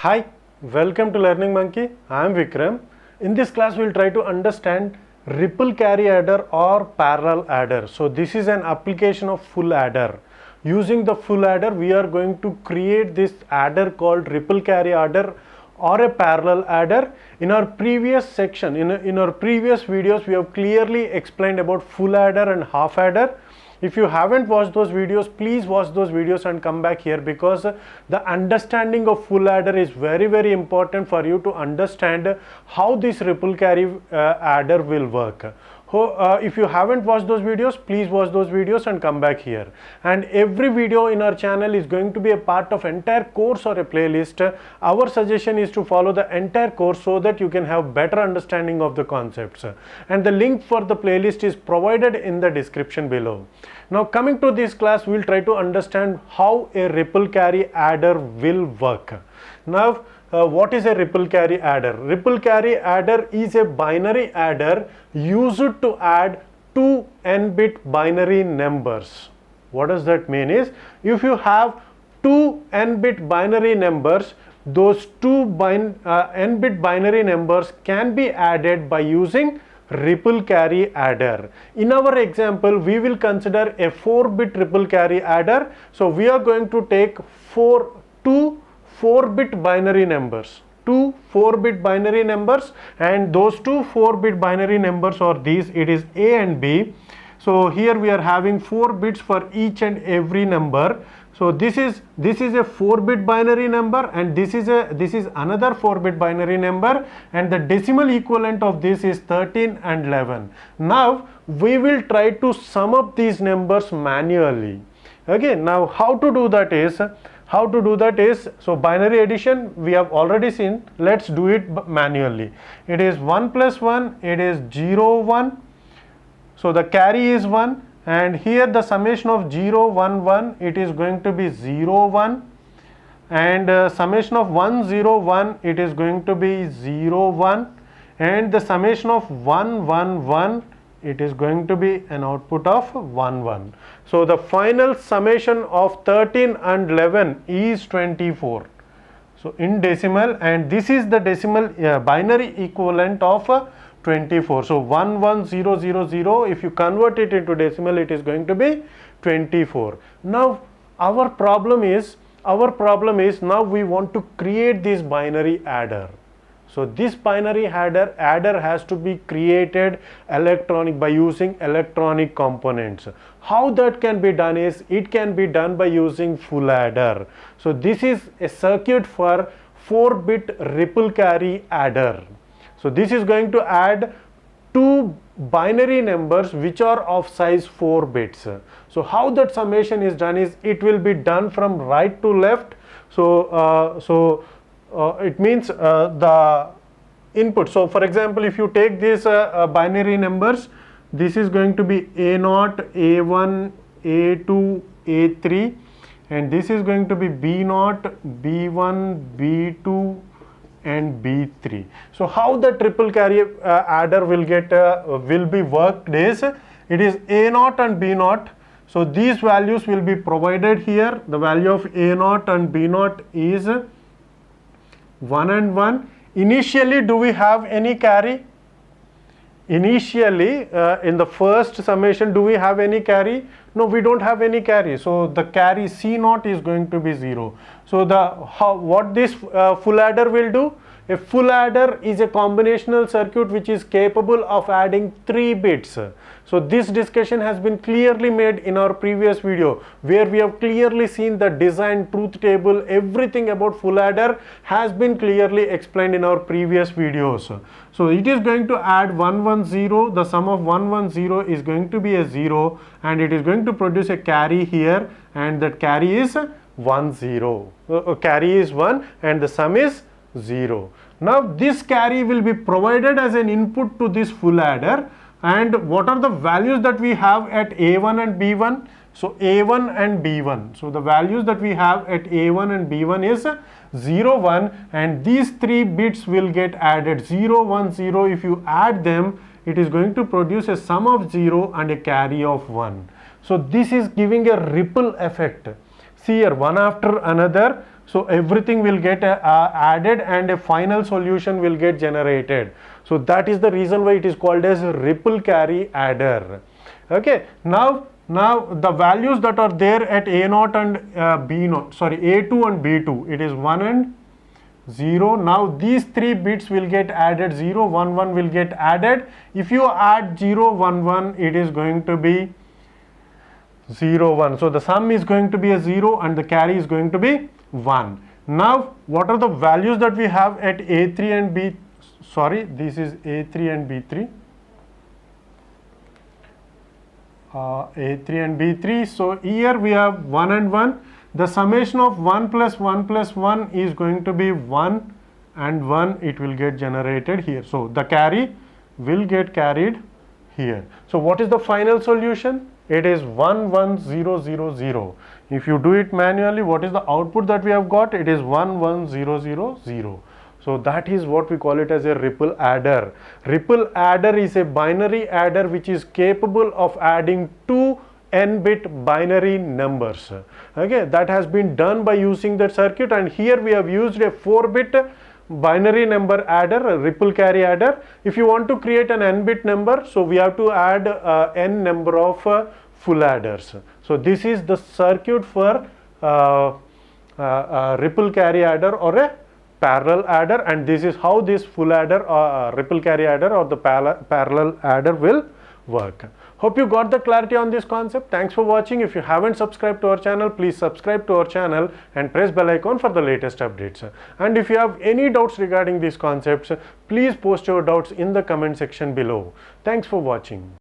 Hi, welcome to Learning Monkey. I am Vikram. In this class, we will try to understand ripple carry adder or parallel adder. So this is an application of full adder. Using the full adder, we are going to create this adder called ripple carry adder or a parallel adder. In our previous section, in our previous videos, we have clearly explained about full adder and half adder. If you haven't watched those videos, please watch those videos and come back here, because the understanding of full adder is very important for you to understand how this ripple carry adder will work. If you haven't watched those videos, please watch those videos and come back here. And every video in our channel is going to be a part of entire course or a playlist. Our suggestion is to follow the entire course so that you can have better understanding of the concepts. And the link for the playlist is provided in the description below. Now coming to this class, we will try to understand how a ripple carry adder will work. Now what is a ripple carry adder? Ripple carry adder is a binary adder used to add two n-bit binary numbers. What does that mean is, if you have two n-bit binary numbers, those two n-bit binary numbers can be added by using ripple carry adder. In our example, we will consider a 4-bit ripple carry adder. So we are going to take two 4-bit binary numbers, two 4-bit binary numbers, and those two 4-bit binary numbers are these. It is A and B. So here we are having 4 bits for each and every number. So this is a 4-bit binary number, and this is another 4-bit binary number, and the decimal equivalent of this is 13 and 11. Now we will try to sum up these numbers manually. Okay, now how to do that is, so binary addition we have already seen. Let's do it manually. It is 1 plus 1, it is 0 1. So the carry is 1, and here the summation of 0 1 1, it is going to be 0 1, and summation of 1 0 1, it is going to be 0 1, and the summation of 1 1 1, it is going to be an output of 1 1. So the final summation of 13 and 11 is 24. So in decimal, and this is the decimal binary equivalent of 24. So 11000, if you convert it into decimal, it is going to be 24. Now our problem is now we want to create this binary adder. So this binary adder has to be created by using electronic components. How that can be done is, it can be done by using full adder. So this is a circuit for 4-bit ripple carry adder. So this is going to add two binary numbers which are of size 4 bits. So how that summation is done is, it will be done from right to left. So it means the input. So for example, if you take these binary numbers, this is going to be A0, A1, A2, A3, and this is going to be B0, B1, B2 and B3. So how the ripple carry adder will be worked is, it is A0 and B0. So these values will be provided here. The value of A0 and B0 is 1 and 1. Initially, do we have any carry? Initially, in the first summation, do we have any carry? No, we don't have any carry. So the carry C0 is going to be 0. So what this full adder will do? A full adder is a combinational circuit which is capable of adding 3 bits. So this discussion has been clearly made in our previous video, where we have clearly seen the design, truth table, everything about full adder has been clearly explained in our previous videos. So it is going to add 110, the sum of 110 is going to be a 0, and it is going to produce a carry here, and that carry is 10. Carry is 1 and the sum is 0. Now this carry will be provided as an input to this full adder. And what are the values that we have at A1 and B1? So A1 and B1. So the values that we have at A1 and B1 is 0 1, and these 3 bits will get added. 0 1 0, if you add them, it is going to produce a sum of 0 and a carry of 1. So this is giving a ripple effect. See here, one after another. So everything will get added and a final solution will get generated. So that is the reason why it is called as ripple carry adder. Okay, now the values that are there at A0 and B0, sorry, A2 and B2, it is 1 and 0. Now these three bits will get added, 0, 1, 1 will get added. If you add 0, 1, 1, it is going to be 0, 1. So the sum is going to be a 0 and the carry is going to be 1. Now what are the values that we have at A3 and B, sorry, this is A3 and B3. A3 and B3. So here we have 1 and 1. The summation of 1 plus 1 plus 1 is going to be 1 and 1, it will get generated here. So the carry will get carried here. So what is the final solution? It is 1 1 0 0 0. If you do it manually, what is the output that we have got? It is 1 1 0 0 0. So that is what we call it as a ripple adder. Ripple adder is a binary adder which is capable of adding two n-bit binary numbers. Okay, that has been done by using that circuit, and here we have used a 4-bit binary number adder, a ripple carry adder. If you want to create an n-bit number, so we have to add n number of full adders. So this is the circuit for ripple carry adder or a parallel adder, and this is how this full adder or ripple carry adder or the parallel adder will work. Hope you got the clarity on this concept. Thanks for watching. If you haven't subscribed to our channel, please subscribe to our channel and press bell icon for the latest updates. And if you have any doubts regarding these concepts, please post your doubts in the comment section below. Thanks for watching.